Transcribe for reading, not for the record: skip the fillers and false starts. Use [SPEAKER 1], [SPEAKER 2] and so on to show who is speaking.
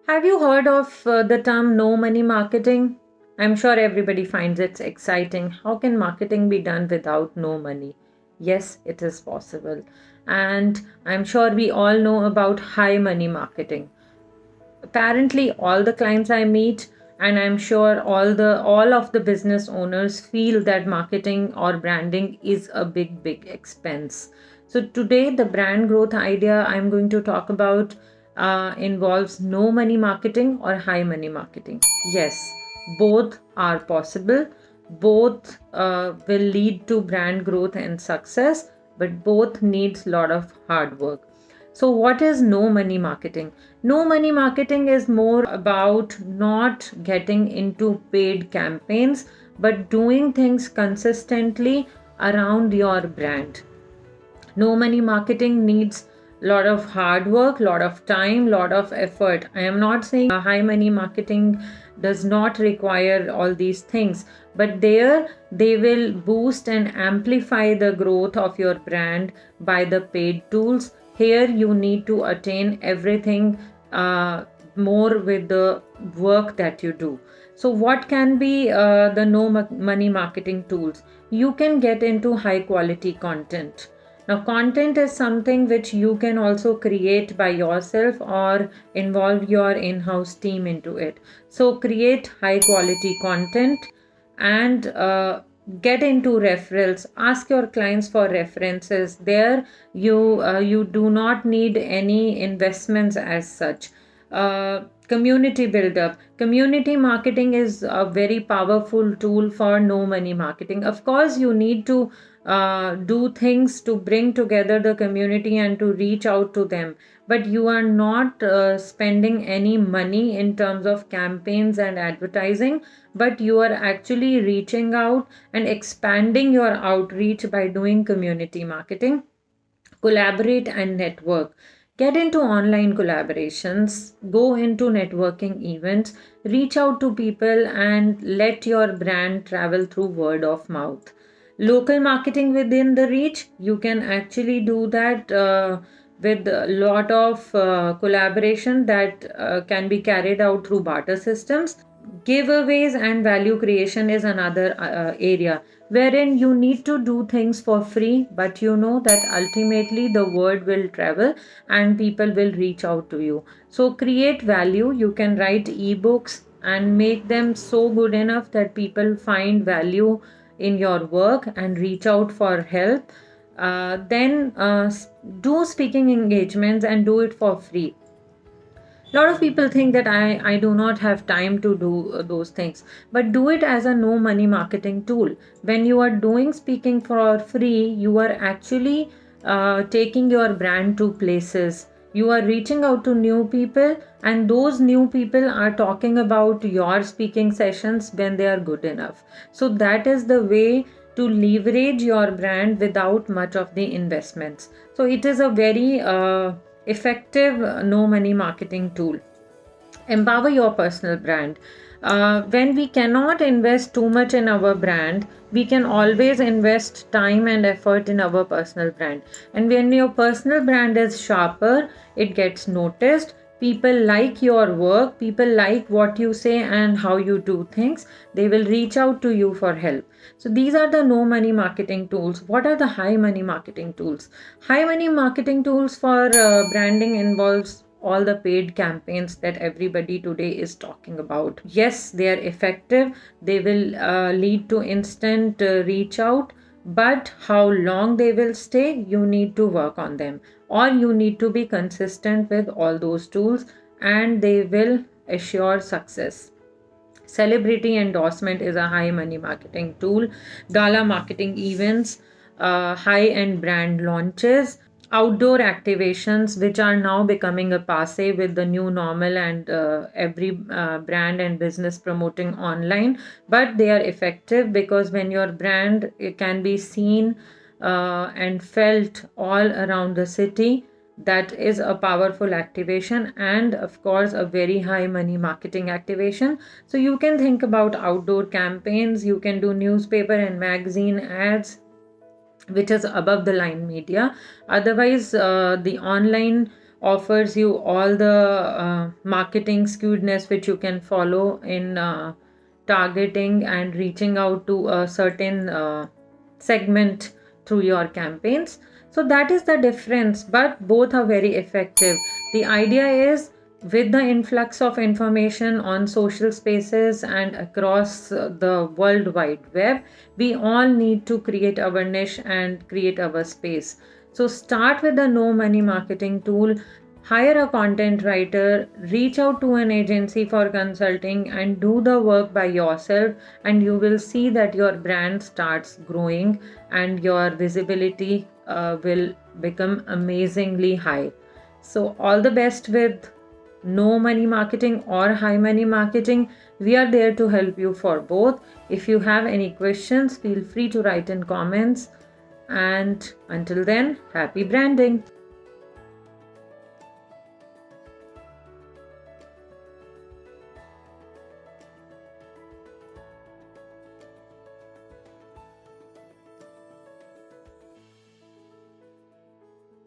[SPEAKER 1] Have you heard of the term no money marketing? I'm sure everybody finds it exciting. How can marketing be done without no money? Yes, it is possible. And I'm sure we all know about high money marketing. Apparently, all the clients I meet, and I'm sure all of the business owners feel that marketing or branding is a big expense. So today the brand growth idea I'm going to talk about involves no money marketing or high money marketing. Yes, both are possible. Both will lead to brand growth and success, but both needs a lot of hard work. So, what is no money marketing? No money marketing is more about not getting into paid campaigns but doing things consistently around your brand. No money marketing needs a lot of hard work, lot of time, lot of effort. I am not saying high money marketing does not require all these things, but there they will boost and amplify the growth of your brand by the paid tools. Here you need to attain everything more with the work that you do. So what can be the money marketing tools? You can get into high quality content. Now, content is something which you can also create by yourself or involve your in house team into it. So, create high quality content and get into referrals. Ask your clients for references. There, you do not need any investments as such. Community build-up. Community marketing is a very powerful tool for no money marketing. Of course, you need to do things to bring together the community and to reach out to them, but you are not spending any money in terms of campaigns and advertising, but you are actually reaching out and expanding your outreach by doing community marketing. Collaborate and network. Get into online collaborations, go into networking events, reach out to people, and let your brand travel through word of mouth. Local marketing within the reach, you can actually do that with a lot of collaboration that can be carried out through barter systems. Giveaways and value creation is another area wherein you need to do things for free, but you know that ultimately the word will travel and people will reach out to you. So, create value. You can write ebooks and make them so good enough that people find value in your work and reach out for help. Then do speaking engagements and do it for free. A lot of people think that I do not have time to do those things, but do it as a no money marketing tool. When you are doing speaking for free, you are actually taking your brand to places. You are reaching out to new people, and those new people are talking about your speaking sessions when they are good enough. So, that is the way to leverage your brand without much of the investments. So, it is a very effective no money marketing tool. Empower your personal brand. When we cannot invest too much in our brand, we can always invest time and effort in our personal brand. And when your personal brand is sharper, it gets noticed. People like your work, people like what you say and how you do things. They will reach out to you for help. So, these are the no money marketing tools. What are the high money marketing tools? High money marketing tools for branding involves all the paid campaigns that everybody today is talking about. Yes, they are effective. They will lead to instant reach out, but how long they will stay, you need to work on them, or you need to be consistent with all those tools, and they will assure success. Celebrity endorsement is a high money marketing tool. Gala marketing events, high end brand launches, outdoor activations, which are now becoming a passe with the new normal and every brand and business promoting online. But they are effective because when your brand can be seen and felt all around the city, that is a powerful activation and of course a very high money marketing activation. So you can think about outdoor campaigns, you can do newspaper and magazine ads, which is above the line media. Otherwise the online offers you all the marketing skewedness which you can follow in targeting and reaching out to a certain segment through your campaigns. So that is the difference, but both are very effective. The idea is, with the influx of information on social spaces and across the world wide web, we all need to create our niche and create our space. So start with the no money marketing tool, hire a content writer, reach out to an agency for consulting, and do the work by yourself, and you will see that your brand starts growing and your visibility will become amazingly high. So all the best with no money marketing or high money marketing. We are there to help you for both. If you have any questions, feel free to write in comments. And until then, happy branding.